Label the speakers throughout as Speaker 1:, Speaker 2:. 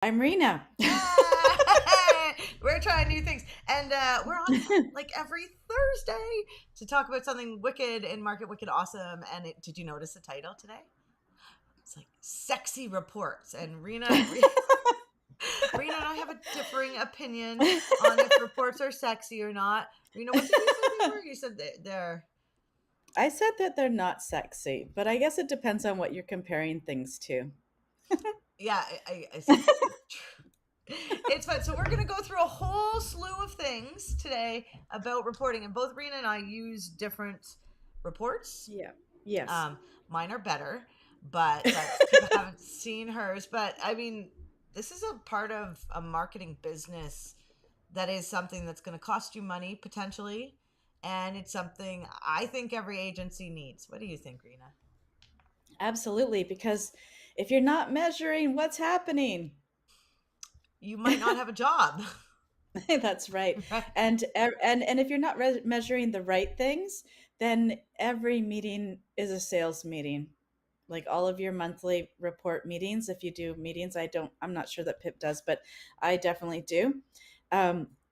Speaker 1: I'm Rena.
Speaker 2: We're trying new things, and we're on like every Thursday to talk about something wicked in market, wicked awesome. And did you notice the title today? It's like sexy reports, and Rena and I have a differing opinion on if reports are sexy or not. Rena, what did you say they were? You said they're
Speaker 1: I said that they're not sexy, but I guess it depends on what you're comparing things to.
Speaker 2: yeah. I said it's fun. So we're going to go through a whole slew of things today about reporting, and both Rena and I use different reports.
Speaker 1: Yeah. Yes.
Speaker 2: Um, Mine are better, but that's because I haven't seen hers. But I mean, this is a part of a marketing business that is something that's going to cost you money potentially, and it's something I think every agency needs. What do you think, Rena?
Speaker 1: Absolutely, because if you're not measuring what's happening,
Speaker 2: You might not have a job.
Speaker 1: that's right. And if you're not measuring the right things, then every meeting is a sales meeting. Like all of your monthly report meetings, if you do meetings, I'm not sure that Pip does, but I definitely do.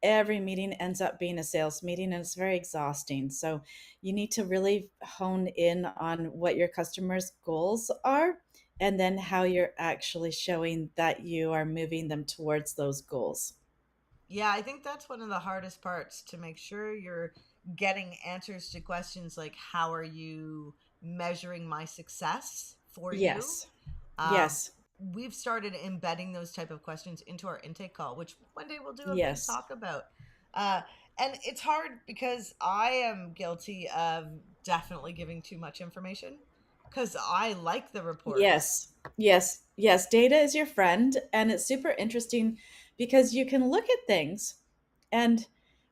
Speaker 1: Every meeting ends up being a sales meeting, and it's very exhausting. So you need to really hone in on what your customers' goals are, and then how you're actually showing that you are moving them towards those goals.
Speaker 2: Yeah, I think that's one of the hardest parts, to make sure you're getting answers to questions like how are you measuring my success for you?
Speaker 1: Yes.
Speaker 2: Um,
Speaker 1: Yes.
Speaker 2: we've started embedding those type of questions into our intake call, which one day we'll do a big
Speaker 1: Yes.
Speaker 2: talk about. Uh, and it's hard because I am guilty of definitely giving too much information because I like the reports.
Speaker 1: Yes, yes, yes. Data is your friend, and it's super interesting because you can look at things, and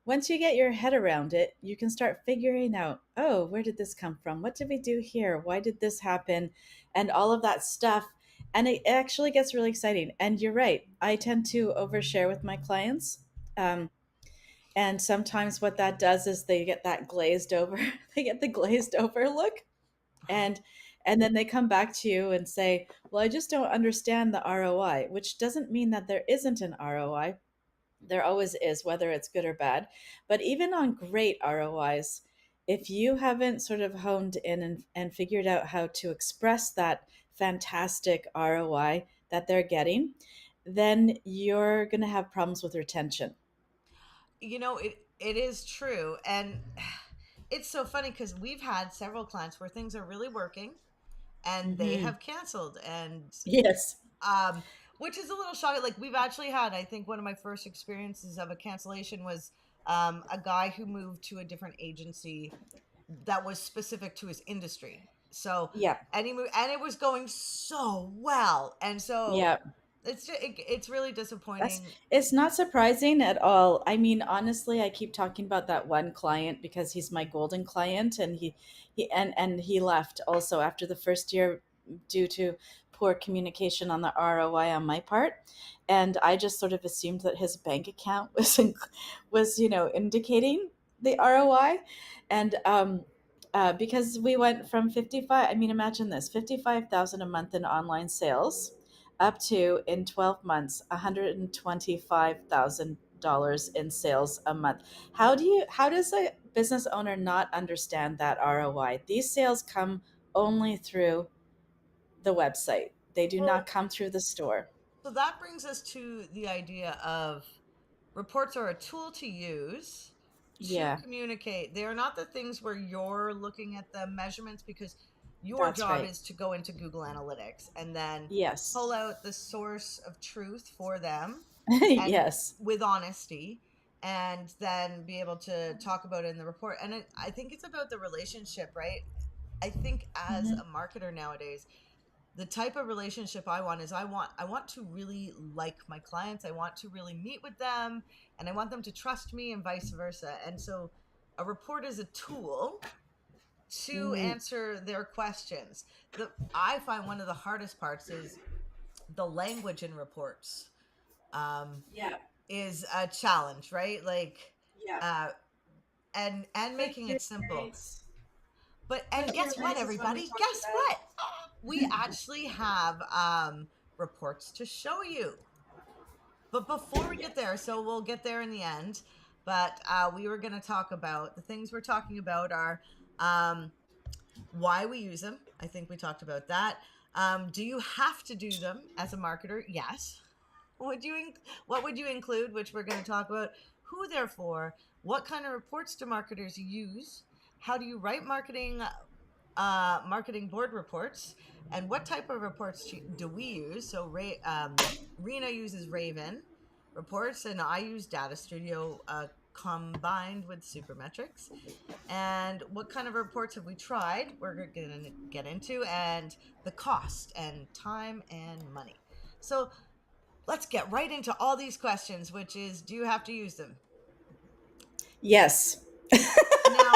Speaker 1: once you get your head around it, you can start figuring out, oh, where did this come from? What did we do here? Why did this happen? And all of that stuff. And it actually gets really exciting. And you're right. I tend to overshare with my clients. Um, and sometimes what that does is they get that glazed over, they get the glazed over look, and then they come back to you and say, well, I just don't understand the ROI, which doesn't mean that there isn't an ROI. There always is, whether it's good or bad. But even on great ROIs, if you haven't sort of honed in and figured out how to express that fantastic ROI that they're getting, then you're going to have problems with retention.
Speaker 2: It is true, and it's so funny because we've had several clients where things are really working and they
Speaker 1: Hmm.
Speaker 2: have canceled, and
Speaker 1: Yes.
Speaker 2: um which is a little shocking. Like, we've actually had, I think one of my first experiences of a cancellation was a guy who moved to a different agency that was specific to his industry. So,
Speaker 1: Yeah.
Speaker 2: and he moved, and it was going so well, and so
Speaker 1: Yeah.
Speaker 2: it's really
Speaker 1: That's
Speaker 2: disappointing.
Speaker 1: it's not surprising at all. I mean, honestly, I keep talking about that one client because he's my golden client, and he left also after the first year due to poor communication on the ROI on my part. And I just sort of assumed that his bank account was, indicating the ROI. And because we went from 55, I mean, imagine this, 55,000 a month in online sales up to, in 12 months, $125,000 in sales a month. How does a business owner not understand that ROI? These sales come only through the website. They do not
Speaker 2: Well,
Speaker 1: come through the store.
Speaker 2: so that brings us to the idea of reports are a tool to use to
Speaker 1: Yeah,
Speaker 2: communicate. They are not the things where you're looking at the measurements, because your
Speaker 1: that's
Speaker 2: job
Speaker 1: right.
Speaker 2: is to go into Google Analytics and then
Speaker 1: Yes.
Speaker 2: pull out the source of truth for them, and
Speaker 1: Yes.
Speaker 2: with honesty, and then be able to talk about it in the report. And I think it's about the relationship, right? I think as
Speaker 1: Hmm.
Speaker 2: a marketer nowadays, the type of relationship I want is I want to really like my clients. I want to really meet with them, and I want them to trust me, and vice versa. And so a report is a tool to
Speaker 1: Hmm.
Speaker 2: answer their questions. The I find one of the hardest parts is the language in reports. Um,
Speaker 1: Yeah.
Speaker 2: is a challenge, right? Like,
Speaker 1: Yeah.
Speaker 2: uh, and
Speaker 1: Put
Speaker 2: making
Speaker 1: your
Speaker 2: it simple.
Speaker 1: face.
Speaker 2: And
Speaker 1: Put your
Speaker 2: guess what,
Speaker 1: face is what we
Speaker 2: everybody?
Speaker 1: talked
Speaker 2: Guess
Speaker 1: about.
Speaker 2: what? We actually have reports to show you. But before we get
Speaker 1: Yes.
Speaker 2: there, so we'll get there in the end. But we were going to talk about the things we're talking about are um, why we use them. I think we talked about that. Do you have to do them as a marketer? Yes. Would you what would you include, which we're going to talk about, who they're for, what kind of reports do marketers use, how do you write marketing board reports, and what type of reports do we use? So Rena uses Ravyn reports, and I use Data Studio combined with Supermetrics. And what kind of reports have we tried? We're going to get into, and the cost and time and money. So let's get right into all these questions, which is, do you have to use them?
Speaker 1: Yes.
Speaker 2: Now,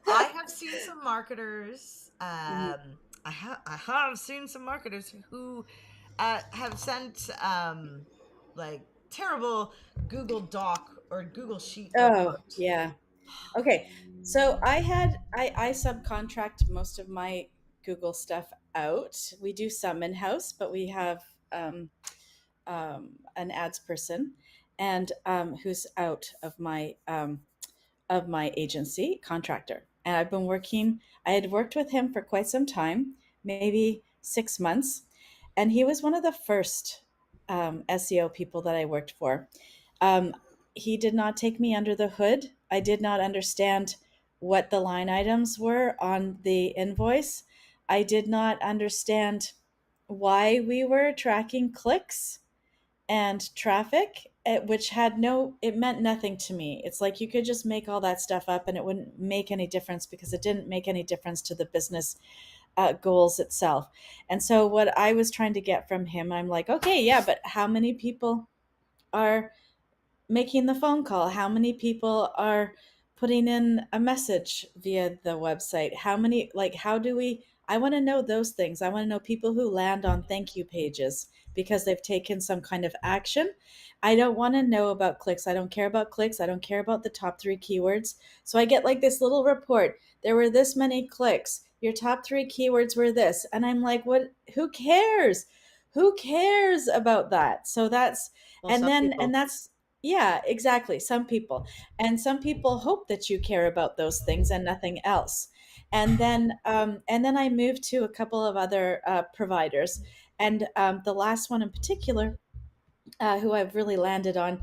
Speaker 2: I have seen some marketers.
Speaker 1: Mhm.
Speaker 2: I have seen some marketers who have sent like terrible Google Doc or Google Sheet
Speaker 1: Oh,
Speaker 2: report.
Speaker 1: yeah. Okay. So I subcontract most of my Google stuff out. We do some in house, but we have um, an ads person, and who's out of my agency contractor. And I've been working. I had worked with him for quite some time, maybe 6 months, and he was one of the first SEO people that I worked for. Um, he did not take me under the hood. I did not understand what the line items were on the invoice. I did not understand why we were tracking clicks and traffic, which had no, it meant nothing to me. It's like you could just make all that stuff up and it wouldn't make any difference because it didn't make any difference to the business goals itself. And so, what I was trying to get from him, I'm like, okay, yeah, but how many people are making the phone call? How many people are putting in a message via the website? How many, like, how do we? I want to know those things. I want to know people who land on thank you pages because they've taken some kind of action. I don't want to know about clicks. I don't care about clicks. I don't care about the top three keywords. So I get like this little report. There were this many clicks. Your top three keywords were this. And I'm like, what? Who cares? Who cares about that? So that's,
Speaker 2: Well,
Speaker 1: and
Speaker 2: some
Speaker 1: then, and
Speaker 2: people.
Speaker 1: that's, yeah, exactly. Some people. And some people hope that you care about those things and nothing else. And then I moved to a couple of other providers. And the last one in particular, who I've really landed on,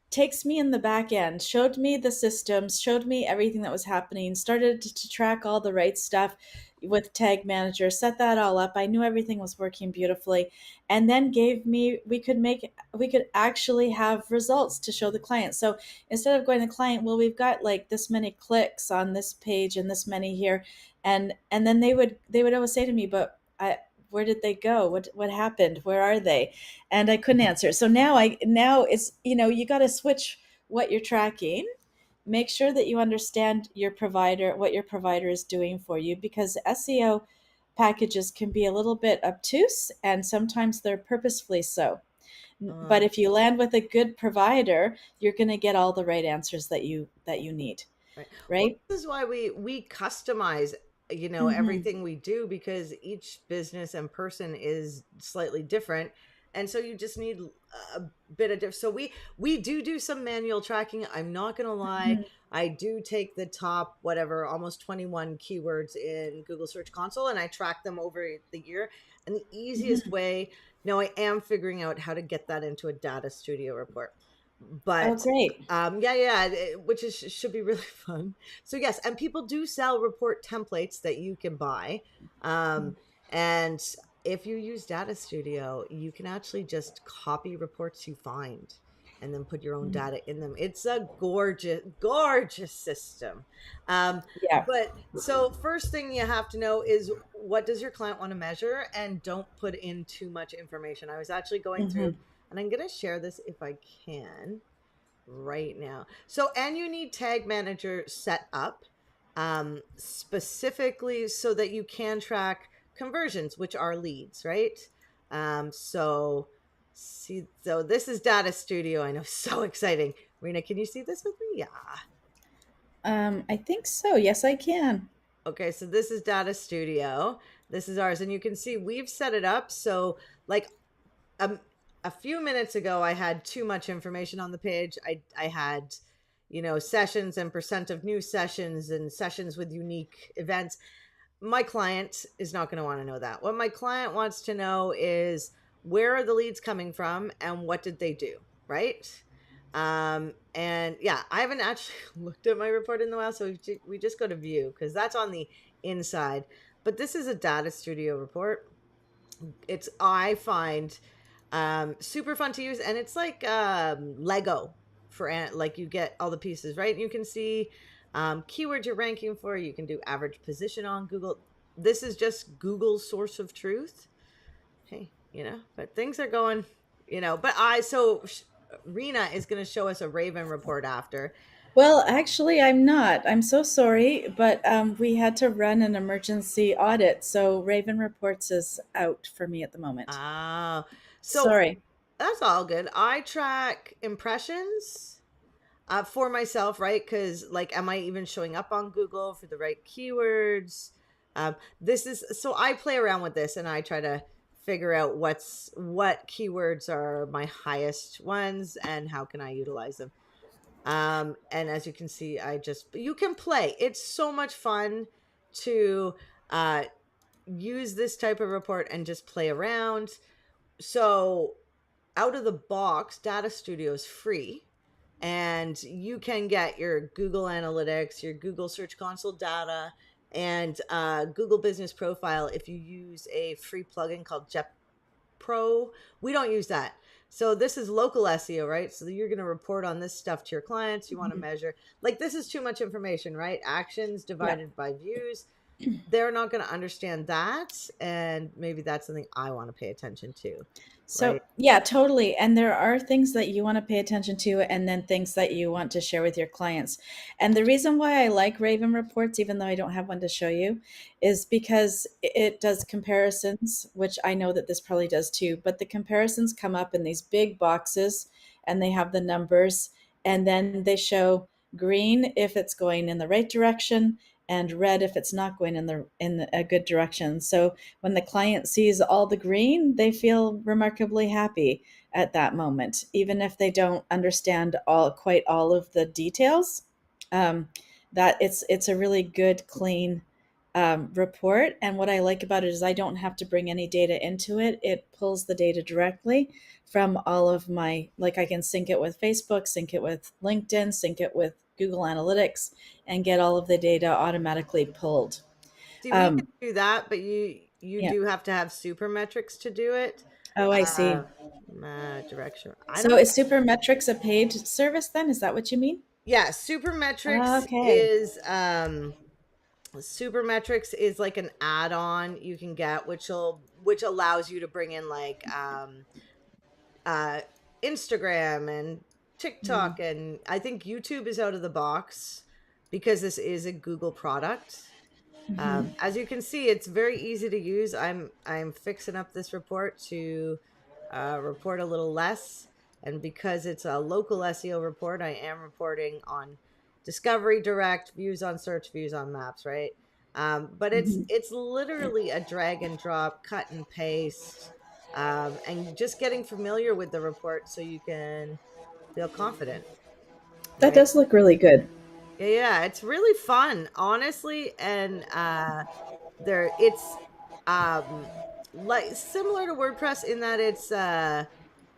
Speaker 1: takes me in the back end, showed me the systems, showed me everything that was happening, started to track all the right stuff with Tag Manager, set that all up. I knew everything was working beautifully, and then gave me, we could actually have results to show the client. So instead of going to the client, well, we've got like this many clicks on this page and this many here, and then they would always say to me, but where did they go? What happened? Where are they? And I couldn't answer. So now it's, you got to switch what you're tracking. Make sure that you understand your provider, what your provider is doing for you, because SEO packages can be a little bit obtuse and sometimes they're purposefully so. But
Speaker 2: Uh,
Speaker 1: if you land with a good provider, you're going to get all the right answers that you need,
Speaker 2: Right. Well,
Speaker 1: right?
Speaker 2: this is why we customize,
Speaker 1: Mm-hmm.
Speaker 2: everything we do, because each business and person is slightly different, and so you just need a bit of so we do some manual tracking. I'm not gonna lie,
Speaker 1: Mm-hmm.
Speaker 2: I do take the top whatever almost 21 keywords in Google Search Console, and I track them over the year. And the easiest
Speaker 1: Mm-hmm.
Speaker 2: way, now I am figuring out how to get that into a Data Studio report,
Speaker 1: Oh,
Speaker 2: but
Speaker 1: great.
Speaker 2: which is should be really fun. So yes, and people do sell report templates that you can buy, and if you use Data Studio, you can actually just copy reports you find and then put your own
Speaker 1: Mhm.
Speaker 2: data in them. It's a gorgeous system.
Speaker 1: Yeah.
Speaker 2: But so first thing you have to know is, what does your client want to measure, and don't put in too much information. I was actually going through,
Speaker 1: Mm-hmm.
Speaker 2: and I'm going to share this if I can right now. So, and you need Tag Manager set up specifically so that you can track conversions, which are leads, right? So this is Data Studio. I know, so exciting. Rena, can you see this with me? Yeah.
Speaker 1: I think so. Yes, I can.
Speaker 2: Okay, so this is Data Studio. This is ours, and you can see we've set it up so, like, um, a a few minutes ago I had too much information on the page. I had, sessions and percent of new sessions and sessions with unique events. My client is not going to want to know that. What my client wants to know is, where are the leads coming from and what did they do, right? And yeah, I haven't actually looked at my report in the while, so we just go to view because that's on the inside. But this is a data studio report. It's, I find, super fun to use, and it's like Lego for like, you get all the pieces, right? You can see keywords you're ranking for. You can do average position on Google. This is just Google's source of truth. Hey, but things are going, but Rena is going to show us a Ravyn report after.
Speaker 1: Well, actually, I'm not. I'm so sorry, but we had to run an emergency audit, so Raven Reports is out for me at the moment.
Speaker 2: Ah, so
Speaker 1: Sorry.
Speaker 2: that's all good. I track impressions for myself, right? Because, like, am I even showing up on Google for the right keywords? This is, so I play around with this and I try to figure out what keywords are my highest ones and how can I utilize them. And as you can see, you can play. It's so much fun to uh, use this type of report and just play around. So out of the box, Data Studio is free, and you can get your Google Analytics, your Google Search Console data, and Google Business Profile if you use a free plugin called Jet Pro. We don't use that. So this is local SEO, right? So you're going to report on this stuff to your clients. You want to
Speaker 1: Mhm.
Speaker 2: measure, like, this is too much information, right? Actions
Speaker 1: Yeah.
Speaker 2: divided by views. They're not going to understand that. And maybe that's something I want to pay attention to,
Speaker 1: So,
Speaker 2: right?
Speaker 1: yeah, totally. And there are things that you want to pay attention to, and then things that you want to share with your clients. And the reason why I like Raven Reports, even though I don't have one to show you, is because it does comparisons, which I know that this probably does too. But the comparisons come up in these big boxes and they have the numbers, and then they show green if it's going in the right direction and red if it's not going in a good direction. So when the client sees all the green, they feel remarkably happy at that moment, even if they don't understand quite all of the details. Um, that it's a really good, clean report. And what I like about it is I don't have to bring any data into it. It pulls the data directly from all of my, like, I can sync it with Facebook, sync it with LinkedIn, sync it with Google Analytics, and get all of the data automatically pulled.
Speaker 2: See, we can
Speaker 1: Um,
Speaker 2: do that, but you
Speaker 1: yeah.
Speaker 2: do have to have super metrics to do it.
Speaker 1: Oh, I see.
Speaker 2: Uh, Direction. I
Speaker 1: So
Speaker 2: don't.
Speaker 1: is Supermetrics a paid service then? Is that what you mean?
Speaker 2: Yeah, super metrics
Speaker 1: Okay.
Speaker 2: is Supermetrics is like an add-on you can get, which allows you to bring in, like, uh Instagram and
Speaker 1: Mm-hmm.
Speaker 2: TikTok, and I think YouTube is out of the box because this is a Google product.
Speaker 1: Mm-hmm.
Speaker 2: As you can see, it's very easy to use. I'm fixing up this report to report a little less, and because it's a local SEO report, I am reporting on discovery, direct, views on search, views on maps, right? But
Speaker 1: Mm-hmm.
Speaker 2: it's literally a drag and drop, cut and paste, and just getting familiar with the report so you can feel confident,
Speaker 1: That
Speaker 2: right?
Speaker 1: does look really good.
Speaker 2: Yeah, yeah, it's really fun, honestly, and there it's like similar to WordPress in that it's a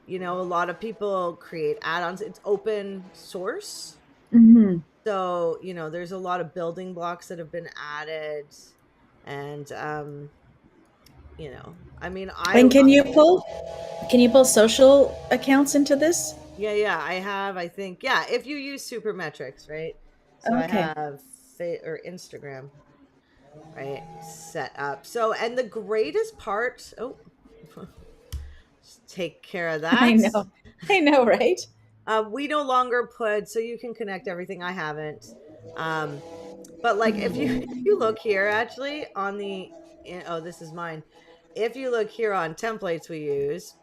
Speaker 2: lot of people create add-ons. It's open source.
Speaker 1: Mm-hmm.
Speaker 2: So, there's a lot of building blocks that have been added, and I mean,
Speaker 1: And can you pull social accounts into this?
Speaker 2: yeah, yeah, I have, I think, yeah, if you use Supermetrics, right? So I
Speaker 1: Okay.
Speaker 2: have or Instagram, right, set up. So, and the greatest part, oh, just take care of
Speaker 1: I
Speaker 2: that.
Speaker 1: know. I know, right?
Speaker 2: We no longer put, so you can connect everything. I haven't. Um, but like, if you if you look here, actually, on the, oh, this is mine. If you look here on templates we use,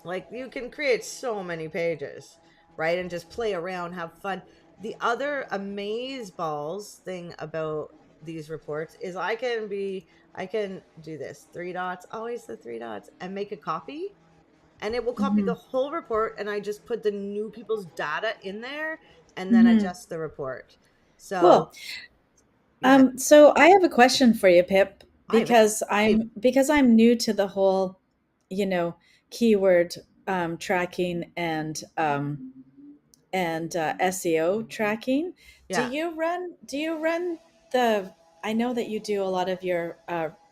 Speaker 2: like, you can create so many pages, right? And just play around, have fun. The other amaze balls thing about these reports is I can do this, three dots, always the three dots, and make a copy. and it will copy the
Speaker 1: Hmm.
Speaker 2: whole report, and I just put the new people's data in there and then
Speaker 1: Hmm.
Speaker 2: adjust the report. So
Speaker 1: Cool.
Speaker 2: yeah,
Speaker 1: So I have a question for you, Pip,
Speaker 2: I have a
Speaker 1: because I'm new to the whole, you know, keyword tracking and SEO tracking.
Speaker 2: yeah.
Speaker 1: Do you run the? I know that you do a lot of your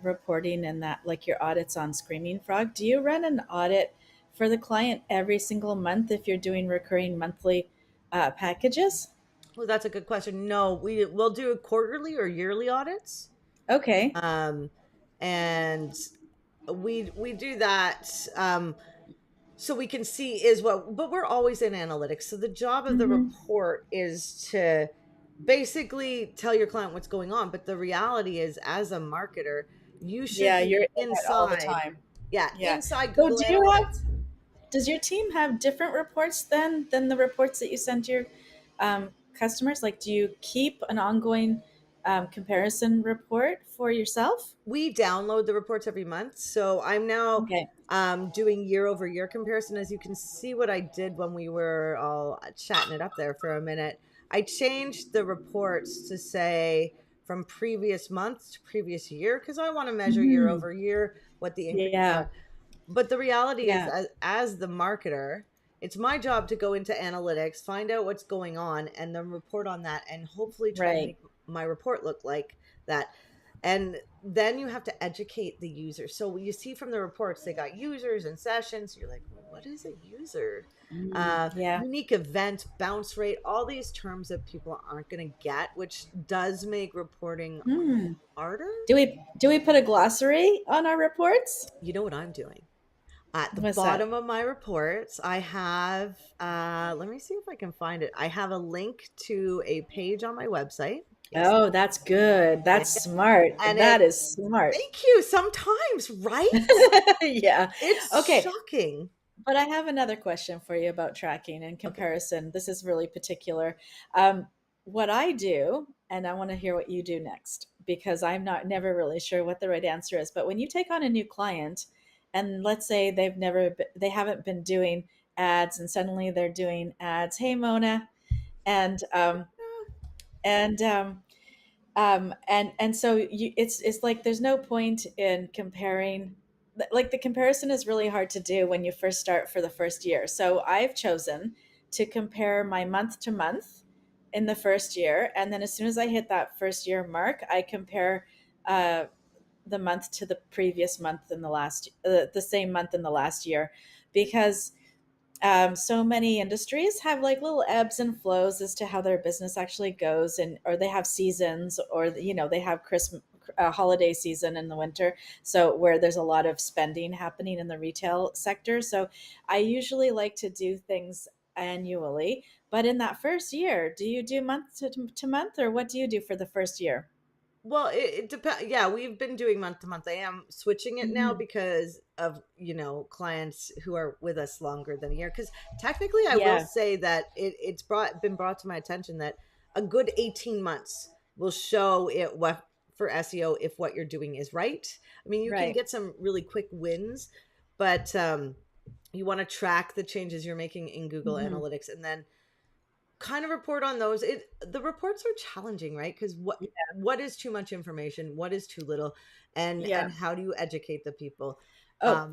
Speaker 1: reporting and that, like your audits on Screaming Frog. Do you run an audit for the client every single month if you're doing recurring monthly packages?
Speaker 2: Well, that's a good question. No, we will do quarterly or yearly audits.
Speaker 1: Okay.
Speaker 2: Um, and we do that so we can see is what, but we're always in analytics. So the job of the
Speaker 1: Hmm.
Speaker 2: report is to basically tell your client what's going on. But the reality is, as a marketer, you should
Speaker 1: Yeah, you're
Speaker 2: be
Speaker 1: in it all the
Speaker 2: inside,
Speaker 1: time.
Speaker 2: yeah,
Speaker 1: Yeah.
Speaker 2: inside
Speaker 1: So
Speaker 2: Google Analytics.
Speaker 1: does your team have different reports than the reports that you send to your customers? Like, do you keep an ongoing comparison report for yourself?
Speaker 2: We download the reports every month. So I'm now
Speaker 1: Okay.
Speaker 2: doing year over year comparison. As you can see, what I did when we were all chatting it up there for a minute, I changed the reports to say from previous month to previous year because I want to measure year
Speaker 1: Hmm.
Speaker 2: over year what the increases
Speaker 1: Yeah.
Speaker 2: are. But the reality is,
Speaker 1: Yeah.
Speaker 2: as the marketer, it's my job to go into analytics, find out what's going on, and then report on that, and hopefully try to
Speaker 1: Right.
Speaker 2: make my report look like that. And then you have to educate the user. So you see from the reports, they got users and sessions. You're like, well, what is a user?
Speaker 1: Yeah.
Speaker 2: Unique event, bounce rate, all these terms that people aren't going to get, which does make reporting
Speaker 1: Hmm.
Speaker 2: harder.
Speaker 1: Do we put a glossary on our reports?
Speaker 2: You know what I'm doing? At the
Speaker 1: What's that?
Speaker 2: bottom of my reports, I have, let me see if I can find it. I have a link to a page on my website. Yes.
Speaker 1: Oh, that's good.
Speaker 2: Yeah.
Speaker 1: That's smart.
Speaker 2: And
Speaker 1: That
Speaker 2: it,
Speaker 1: is smart.
Speaker 2: thank you. Sometimes, right?
Speaker 1: Yeah.
Speaker 2: It's
Speaker 1: Okay.
Speaker 2: shocking.
Speaker 1: But I have another question for you about tracking and
Speaker 2: Okay.
Speaker 1: comparison. This is really particular. Um, what I do, and I want to hear what you do next, because I'm not never really sure what the right answer is. But when you take on a new client, and let's say they haven't been doing ads, and suddenly they're doing ads. Hey, Mona, and and and so it's like there's no point in comparing, like the comparison is really hard to do when you first start for the first year. So I've chosen to compare my month to month in the first year, and then as soon as I hit that first year mark, I compare uh, the month to the previous month in the same month in the last year, because so many industries have like little ebbs and flows as to how their business actually goes, and or they have seasons, or they have Christmas holiday season in the winter, so where there's a lot of spending happening in the retail sector. So I usually like to do things annually, but in that first year, do you do month to month, or what do you do for the first year?
Speaker 2: Well, it depends. Yeah, we've been doing month to month. I am switching it now
Speaker 1: Hmm.
Speaker 2: because of, clients who are with us longer than a year. Because technically, I will
Speaker 1: Yeah.
Speaker 2: say that it's been brought to my attention that a good 18 months will show it what for SEO if what you're doing is right. I mean, you can
Speaker 1: Right.
Speaker 2: get some really quick wins, but you want to track the changes you're making in Google
Speaker 1: Hmm.
Speaker 2: Analytics and then kind of report on those. The reports are challenging, right? Because what is too much information, what is too little, and
Speaker 1: Yeah.
Speaker 2: how do you educate the people?
Speaker 1: Oh,
Speaker 2: um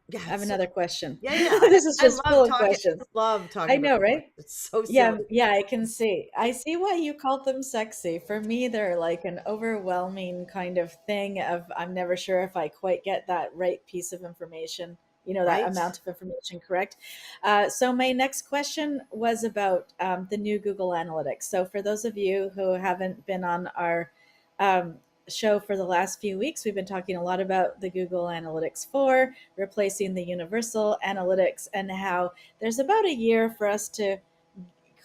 Speaker 2: yeah,
Speaker 1: I have
Speaker 2: so
Speaker 1: another question.
Speaker 2: yeah, yeah,
Speaker 1: This is
Speaker 2: I
Speaker 1: just
Speaker 2: love
Speaker 1: full of
Speaker 2: talking,
Speaker 1: questions.
Speaker 2: love
Speaker 1: I
Speaker 2: talking about
Speaker 1: know,
Speaker 2: reports.
Speaker 1: right?
Speaker 2: It's so
Speaker 1: Yeah,
Speaker 2: silly.
Speaker 1: yeah, I can see. I see why you called them sexy. For me, they're like an overwhelming kind of thing of I'm never sure if I quite get that right piece of information, that
Speaker 2: Right.
Speaker 1: amount of information correct. So my next question was about the new Google Analytics. So for those of you who haven't been on our um, show for the last few weeks, we've been talking a lot about the Google Analytics 4, replacing the Universal Analytics, and how there's about a year for us to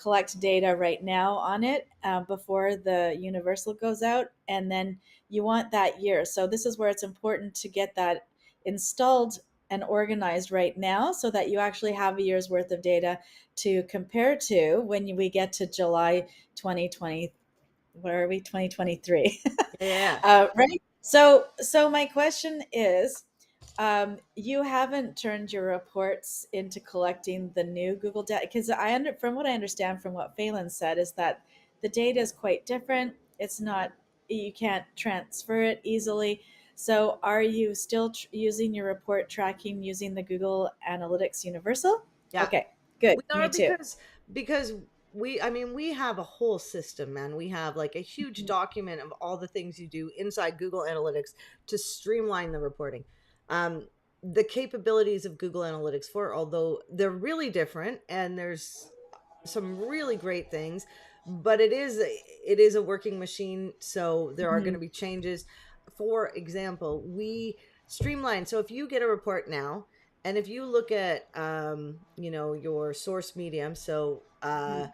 Speaker 1: collect data right now on it before the universal goes out, and then you want that year. So this is where it's important to get that installed and organized right now, so that you actually have a year's worth of data to compare to when we get to July 2020. Where are we? 2023.
Speaker 2: Yeah, yeah.
Speaker 1: Right. So my question is, You haven't turned your reports into collecting the new Google data because from what I understand from what Phelan said, is that the data is quite different. It's not, you can't transfer it easily. So, are you still using your report tracking using the Google Analytics Universal?
Speaker 2: Yeah.
Speaker 1: Okay, good.
Speaker 2: We are
Speaker 1: Me too.
Speaker 2: because I mean, we have a whole system, man. We have like a huge
Speaker 1: Mhm.
Speaker 2: document of all the things you do inside Google Analytics to streamline the reporting. Um, the capabilities of Google Analytics 4, although they're really different and there's some really great things, but it is a working machine, so there are going to
Speaker 1: Mhm.
Speaker 2: be changes. For example, we streamline. So if you get a report now, and if you look at you know, your source medium, so
Speaker 1: Mhm.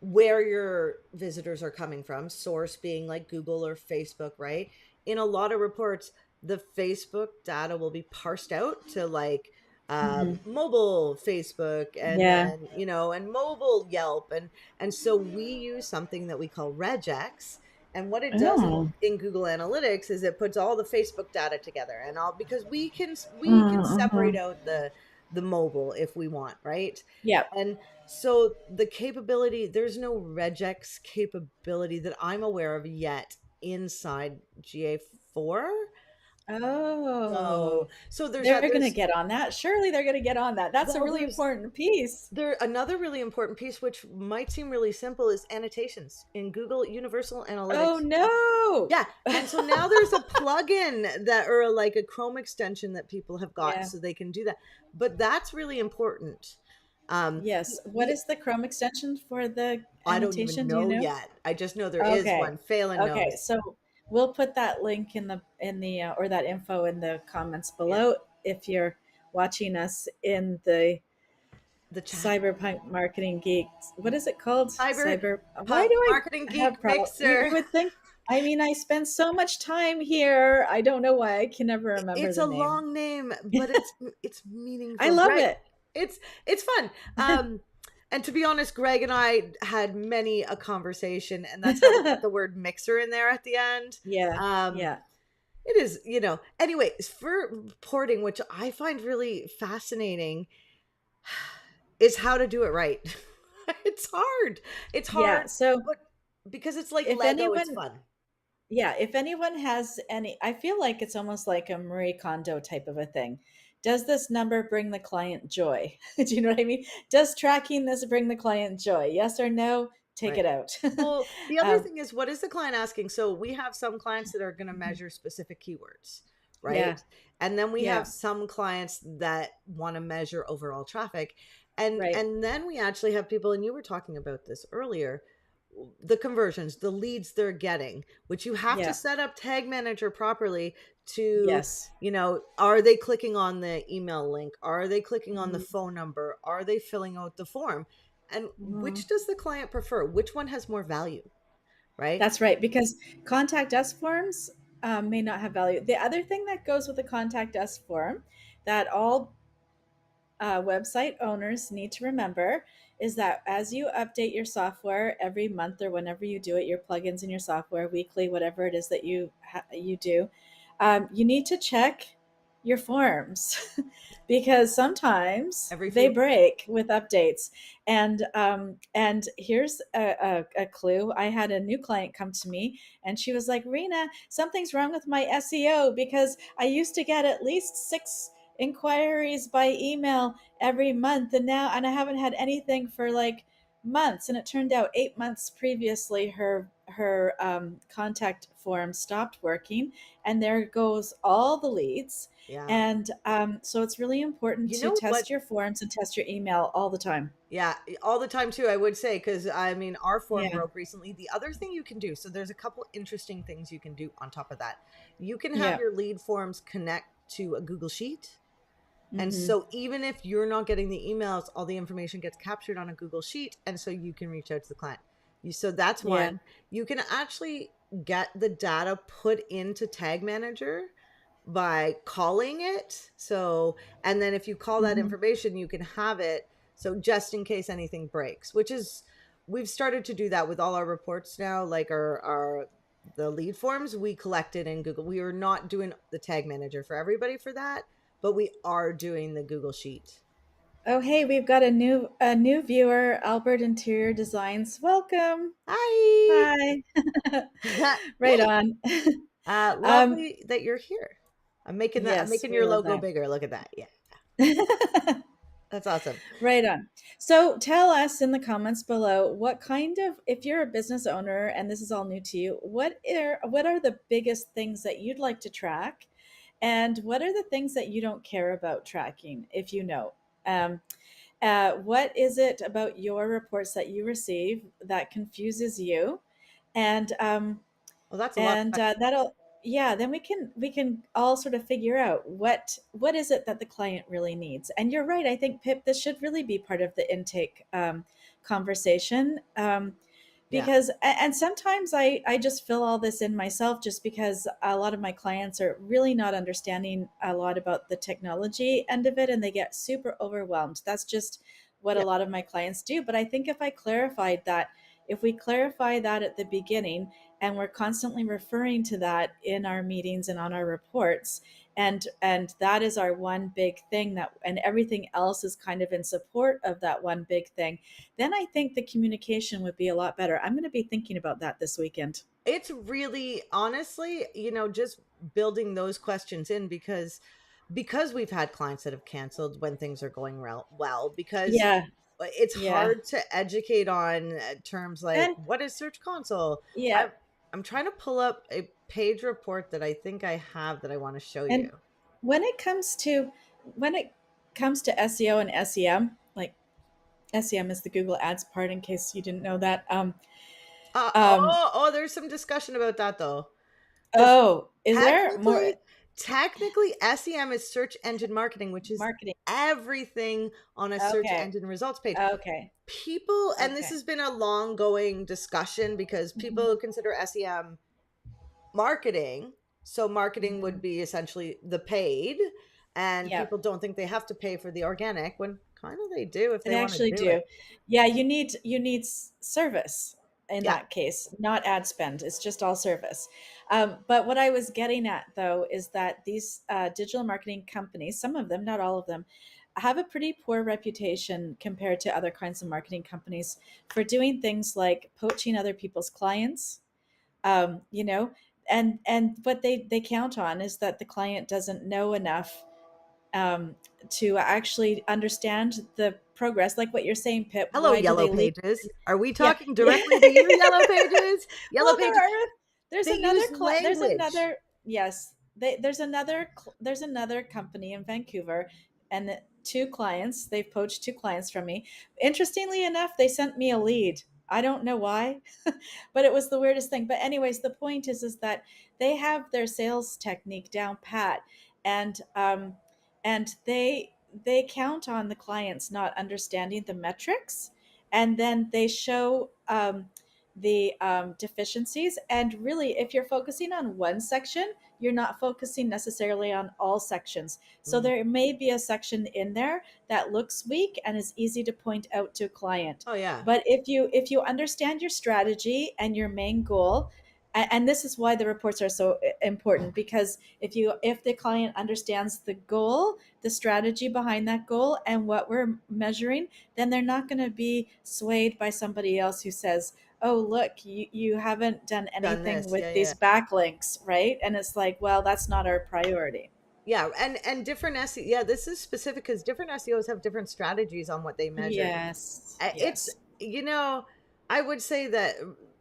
Speaker 2: where your visitors are coming from, source being like Google or Facebook, right? In a lot of reports, the Facebook data will be parsed out to like
Speaker 1: Mhm.
Speaker 2: mobile Facebook, and
Speaker 1: Yeah.
Speaker 2: then, you know, and mobile Yelp, and so we use something that we call regex. And what it does
Speaker 1: Oh.
Speaker 2: in Google Analytics is it puts all the Facebook data together, and all because we can separate
Speaker 1: Mm-hmm.
Speaker 2: out the mobile if we want, right?
Speaker 1: Yep.
Speaker 2: And so the capability, there's no regex capability that I'm aware of yet inside GA4.
Speaker 1: Oh,
Speaker 2: So there's that.
Speaker 1: they're going to
Speaker 2: There's
Speaker 1: get on that. Surely they're going to get on that. That's a
Speaker 2: well,
Speaker 1: really important piece.
Speaker 2: there another really important piece, which might seem really simple, is annotations in Google Universal
Speaker 1: Oh
Speaker 2: Analytics.
Speaker 1: no.
Speaker 2: Yeah, and so now there's a plugin that, or like a Chrome extension that people have got,
Speaker 1: Yeah.
Speaker 2: so they can do that. But that's really important.
Speaker 1: Yes. What
Speaker 2: The
Speaker 1: is the Chrome extension for the
Speaker 2: I don't even
Speaker 1: annotation? Do you
Speaker 2: know
Speaker 1: know?
Speaker 2: yet. I just know there is
Speaker 1: Okay.
Speaker 2: one. Phelan
Speaker 1: Okay.
Speaker 2: knows.
Speaker 1: So we'll put that link in the or that info in the comments
Speaker 2: Yeah,
Speaker 1: below if you're watching us in the
Speaker 2: the chat.
Speaker 1: Cyberpunk Marketing Geeks. What is it called? Cyber. Why
Speaker 2: Cyberpunk
Speaker 1: do I
Speaker 2: Marketing
Speaker 1: have
Speaker 2: Geek
Speaker 1: problem? You
Speaker 2: Mixer.
Speaker 1: would think. I mean, I spend so much time here. I don't know why I can never remember
Speaker 2: It's
Speaker 1: the
Speaker 2: a
Speaker 1: name.
Speaker 2: long name, but it's
Speaker 1: I
Speaker 2: meaningful.
Speaker 1: love
Speaker 2: Greg,
Speaker 1: it.
Speaker 2: it's it's fun. And to be honest, Greg and I had many a conversation, and that's how we put the word mixer in there at the end.
Speaker 1: Yeah.
Speaker 2: Um,
Speaker 1: Yeah.
Speaker 2: it is, you know. Anyways, for porting, which I find really fascinating, is how to do it right. It's hard. It's
Speaker 1: Yeah.
Speaker 2: hard,
Speaker 1: So
Speaker 2: but because it's like
Speaker 1: if
Speaker 2: Lego, it's
Speaker 1: anyone,
Speaker 2: fun.
Speaker 1: yeah, if anyone has any, I feel like it's almost like a Marie Kondo type of a thing. Does this number bring the client joy? Do you know what I mean? Does tracking this bring the client joy? Yes or no? Take
Speaker 2: Right.
Speaker 1: it out.
Speaker 2: Well, the other
Speaker 1: um,
Speaker 2: thing is, what is the client asking? So we have some clients that are going to measure specific keywords, right?
Speaker 1: yeah.
Speaker 2: And then we have
Speaker 1: Yeah.
Speaker 2: some clients that want to measure overall traffic.
Speaker 1: Right.
Speaker 2: And then we actually have people, and you were talking about this earlier, the conversions, the leads they're getting, which you have to
Speaker 1: Yeah.
Speaker 2: set up Tag Manager properly to,
Speaker 1: Yes.
Speaker 2: you know, are they clicking on the email link? Are they clicking on the
Speaker 1: Mhm.
Speaker 2: phone number? Are they filling out the form? And
Speaker 1: Mhm.
Speaker 2: which does the client prefer? Which one has more value, right?
Speaker 1: That's right, because contact us forms may not have value. The other thing that goes with the contact us form that all website owners need to remember is that as you update your software every month or whenever you do it, your plugins in your software, weekly, whatever it is that you do, you need to check your forms because sometimes
Speaker 2: Every
Speaker 1: they
Speaker 2: few.
Speaker 1: break with updates. And here's a clue. I had a new client come to me, and she was like, "Rena, something's wrong with my SEO because I used to get at least 6 inquiries by email every month, and I haven't had anything for like months." And it turned out 8 months previously her contact form stopped working, and there goes all the leads.
Speaker 2: Yeah.
Speaker 1: And so it's really important
Speaker 2: You
Speaker 1: to
Speaker 2: know what?
Speaker 1: test your forms and test your email all the time.
Speaker 2: Yeah, all the time too, I would say, because I mean, our form
Speaker 1: Yeah.
Speaker 2: broke recently. The other thing you can do, so there's a couple interesting things you can do on top of that. You can have
Speaker 1: Yeah.
Speaker 2: your lead forms connect to a Google Sheet. And
Speaker 1: Mm-hmm.
Speaker 2: so even if you're not getting the emails, all the information gets captured on a Google Sheet. And so you can reach out to the client. So that's
Speaker 1: Yeah.
Speaker 2: one. You can actually get the data put into Tag Manager by calling it. So, and then if you call that
Speaker 1: Mm-hmm.
Speaker 2: information, you can have it. So just in case anything breaks, which is, we've started to do that with all our reports now, like the lead forms we collected in Google. We are not doing the Tag Manager for everybody for that, but we are doing the Google Sheet.
Speaker 1: Oh, hey, we've got a new viewer, Albert Interior Designs. Welcome.
Speaker 2: Hi.
Speaker 1: Hi. Right
Speaker 2: Yay.
Speaker 1: on. um,
Speaker 2: Lovely that you're here. I'm
Speaker 1: yes,
Speaker 2: making
Speaker 1: we
Speaker 2: your
Speaker 1: love
Speaker 2: logo
Speaker 1: that.
Speaker 2: bigger. Look at that. Yeah. That's awesome.
Speaker 1: Right on. So tell us in the comments below what kind of, if you're a business owner and this is all new to you, what are the biggest things that you'd like to track, and what are the things that you don't care about tracking, if you know? Um, what is it about your reports that you receive that confuses you? And
Speaker 2: Well, that's a lot of
Speaker 1: and
Speaker 2: questions.
Speaker 1: that'll yeah, then we can all sort of figure out what is it that the client really needs. And you're right, I think, Pip, this should really be part of the intake conversation,
Speaker 2: Yeah.
Speaker 1: because and sometimes I just fill all this in myself, just because a lot of my clients are really not understanding a lot about the technology end of it, and they get super overwhelmed. That's just what a
Speaker 2: Yeah.
Speaker 1: lot of my clients do. But I think if we clarify that at the beginning, and we're constantly referring to that in our meetings and on our reports, and that is our one big thing, that and everything else is kind of in support of that one big thing, then I think the communication would be a lot better. I'm going to be thinking about that this weekend.
Speaker 2: It's really honestly, just building those questions in because we've had clients that have canceled when things are going well because
Speaker 1: Yeah,
Speaker 2: it's
Speaker 1: yeah.
Speaker 2: hard to educate on terms like
Speaker 1: And
Speaker 2: what is Search Console.
Speaker 1: yeah,
Speaker 2: I'm trying to pull up a page report that I think I have that I want to show you.
Speaker 1: and when it comes to when it comes to SEO and SEM, like SEM is the Google Ads part, in case you didn't know that. Um,
Speaker 2: There's some discussion about that though. Because
Speaker 1: oh, is there more
Speaker 2: technically, SEM is search engine marketing, which is
Speaker 1: marketing?
Speaker 2: everything on a search
Speaker 1: Okay,
Speaker 2: engine results page.
Speaker 1: okay,
Speaker 2: People, and this
Speaker 1: okay.
Speaker 2: has been a long going discussion because
Speaker 1: Hmm.
Speaker 2: people consider SEM marketing. So, marketing would
Speaker 1: Hmm.
Speaker 2: be essentially the paid, and
Speaker 1: Yeah.
Speaker 2: people don't think they have to pay for the organic when kind of they do if
Speaker 1: They
Speaker 2: they want to
Speaker 1: actually
Speaker 2: do it.
Speaker 1: do. Yeah, you need service in
Speaker 2: Yeah.
Speaker 1: that case, not ad spend. It's just all service. But what I was getting at, though, is that these digital marketing companies, some of them, not all of them, have a pretty poor reputation compared to other kinds of marketing companies for doing things like poaching other people's clients. You know, and what they count on is that the client doesn't know enough um, to actually understand the progress, like what you're saying, Pip.
Speaker 2: Hello,
Speaker 1: Why do
Speaker 2: Yellow
Speaker 1: they leave?
Speaker 2: Pages. Are we
Speaker 1: Yeah,
Speaker 2: talking
Speaker 1: yeah.
Speaker 2: directly to you, Yellow Pages? Yellow
Speaker 1: Well,
Speaker 2: Pages,
Speaker 1: there's
Speaker 2: they
Speaker 1: another
Speaker 2: use
Speaker 1: there's
Speaker 2: language.
Speaker 1: another yes, there's another company in Vancouver, and two clients, they've poached two clients from me. Interestingly enough, they sent me a lead. I don't know why, but it was the weirdest thing. But anyways, the point is that they have their sales technique down pat, and and they count on the clients not understanding the metrics, and then they show the deficiencies. And really, if you're focusing on one section, you're not focusing necessarily on all sections. So
Speaker 2: Mhm.
Speaker 1: there may be a section in there that looks weak and is easy to point out to a client.
Speaker 2: Oh yeah.
Speaker 1: But if you understand your strategy and your main goal, and this is why the reports are so important, because if the client understands the goal, the strategy behind that goal, and what we're measuring, then they're not going to be swayed by somebody else who says, oh, look, you haven't done
Speaker 2: Done
Speaker 1: anything
Speaker 2: this.
Speaker 1: with
Speaker 2: Yeah, yeah.
Speaker 1: these backlinks, right? And it's like, well, that's not our priority.
Speaker 2: Yeah, and different SEO. Yeah, this is specific because different SEOs have different strategies on what they measure.
Speaker 1: Yes,
Speaker 2: It's
Speaker 1: yes.
Speaker 2: you know, I would say that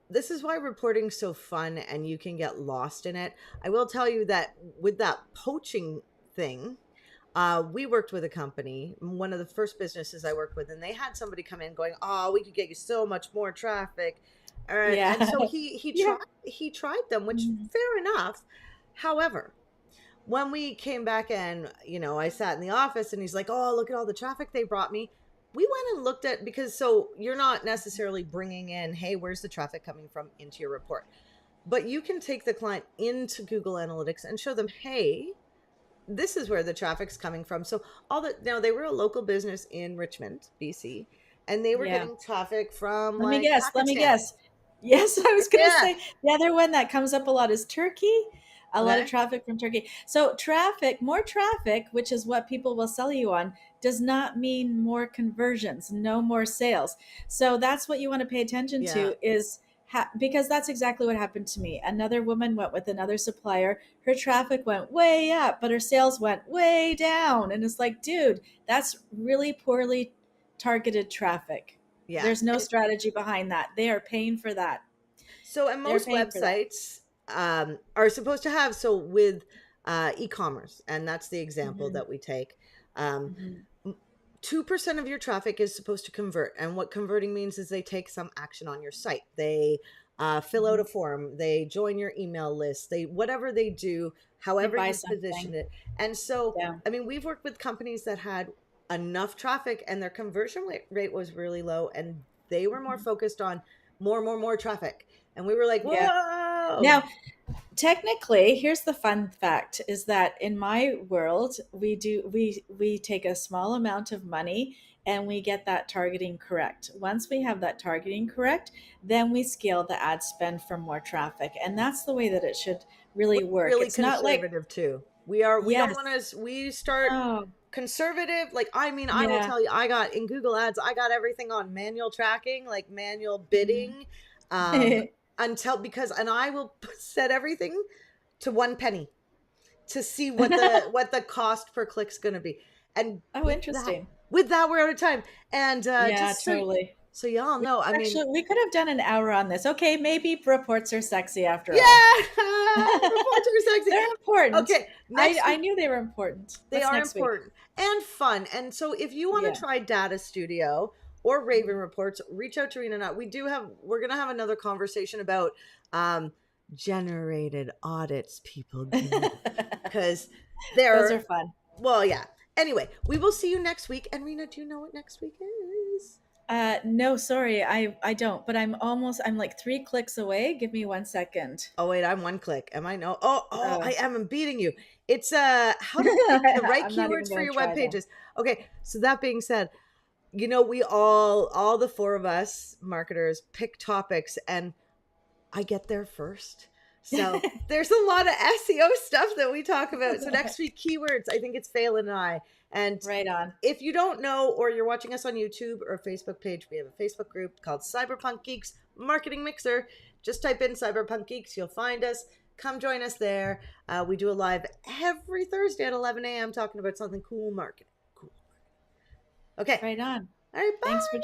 Speaker 2: this is why reporting's so fun and you can get lost in it. I will tell you that with that poaching thing, we worked with a company, one of the first businesses I worked with, and they had somebody come in going, "Oh, we could get you so much more traffic," and
Speaker 1: Yeah.
Speaker 2: so he
Speaker 1: Yeah.
Speaker 2: tried them, which
Speaker 1: Mhm.
Speaker 2: fair enough. However, when we came back and I sat in the office and he's like, "Oh, look at all the traffic they brought me." We went and looked at, because so you're not necessarily bringing in, "Hey, where's the traffic coming from?" into your report, but you can take the client into Google Analytics and show them, "Hey, this is where the traffic's coming from." So all that, now they were a local business in Richmond, BC, and they were
Speaker 1: Yeah.
Speaker 2: getting traffic from
Speaker 1: Let me
Speaker 2: like
Speaker 1: guess. Let me
Speaker 2: Pakistan.
Speaker 1: guess. Yes, I was going to
Speaker 2: Yeah.
Speaker 1: say the other one that comes up a lot is Turkey. A lot of
Speaker 2: Okay.
Speaker 1: traffic from Turkey. So traffic, more traffic, which is what people will sell you on, does not mean more conversions, no more sales. So that's what you want to pay attention
Speaker 2: Yeah.
Speaker 1: to is because that's exactly what happened to me. Another woman went with another supplier. Her traffic went way up, but her sales went way down. And it's like, dude, that's really poorly targeted traffic.
Speaker 2: Yeah.
Speaker 1: There's no
Speaker 2: And
Speaker 1: strategy behind that. They are paying for that.
Speaker 2: so, and
Speaker 1: They're
Speaker 2: most
Speaker 1: paying for that.
Speaker 2: websites are supposed to have, so with e-commerce, and that's the example
Speaker 1: Hmm.
Speaker 2: that we take. Um,
Speaker 1: Hmm.
Speaker 2: 2% of your traffic is supposed to convert. And what converting means is they take some action on your site. They fill out
Speaker 1: Hmm.
Speaker 2: a form, they join your email list, they, whatever they do,
Speaker 1: They
Speaker 2: however
Speaker 1: buy
Speaker 2: you position
Speaker 1: something.
Speaker 2: it. And so,
Speaker 1: Yeah.
Speaker 2: I mean, we've worked with companies that had enough traffic and their conversion rate was really low. And they were more
Speaker 1: Mhm.
Speaker 2: focused on more traffic. And we were like,
Speaker 1: Yeah.
Speaker 2: whoa.
Speaker 1: Now, technically, here's the fun fact is that in my world, we take a small amount of money and we get that targeting correct. Once we have that targeting correct, then we scale the ad spend for more traffic. And that's the way that it should
Speaker 2: We're
Speaker 1: really work.
Speaker 2: really
Speaker 1: It's not like,
Speaker 2: conservative too. We don't
Speaker 1: yes,
Speaker 2: want to, we start
Speaker 1: no,
Speaker 2: conservative. Like, I mean, I will
Speaker 1: yeah.
Speaker 2: tell you, I got in Google Ads, I got everything on manual tracking, like manual
Speaker 1: Mhm.
Speaker 2: bidding, until, because, and I will set everything to 1 penny to see what the cost per click's going to be. And
Speaker 1: Oh, interesting.
Speaker 2: with that, we're out of time. And
Speaker 1: Yeah,
Speaker 2: just so
Speaker 1: totally.
Speaker 2: y'all know, I mean,
Speaker 1: Actually, we could have done an hour on this. Okay, maybe reports are sexy after all.
Speaker 2: yeah, reports are sexy.
Speaker 1: They're important.
Speaker 2: Okay,
Speaker 1: I
Speaker 2: next
Speaker 1: I
Speaker 2: week.
Speaker 1: knew they were important.
Speaker 2: They
Speaker 1: What's
Speaker 2: are
Speaker 1: next week?
Speaker 2: important and fun. And so if you want to
Speaker 1: Yeah.
Speaker 2: try Data Studio or Raven
Speaker 1: Mhm.
Speaker 2: Reports, reach out to Rena and I. We're going to have another conversation about um, generated audits people get because
Speaker 1: Those
Speaker 2: they're,
Speaker 1: are fun.
Speaker 2: well, yeah. Anyway, we will see you next week. And Rena, do you know what next week is?
Speaker 1: No, sorry, I don't. But I'm like 3 clicks away. Give me 1 second.
Speaker 2: Oh wait, I'm 1 click. Am I? No. Oh, I
Speaker 1: Oh,
Speaker 2: am. I'm beating you. It's how to pick the right
Speaker 1: I'm not even
Speaker 2: keywords for
Speaker 1: gonna
Speaker 2: your web
Speaker 1: try then.
Speaker 2: pages. Okay, so that being said, you know, we all the four of us marketers pick topics and I get there first. So there's a lot of SEO stuff that we talk about. So next week, keywords, I think it's Phelan and I. And
Speaker 1: Right on.
Speaker 2: if you don't know, or you're watching us on YouTube or Facebook page, we have a Facebook group called Cyberpunk Geeks Marketing Mixer. Just type in Cyberpunk Geeks, you'll find us. Come join us there. We do a live every Thursday at 11 a.m. talking about something cool marketing. Cool. Okay.
Speaker 1: Right on.
Speaker 2: All right.
Speaker 1: Thanks
Speaker 2: Bye.
Speaker 1: for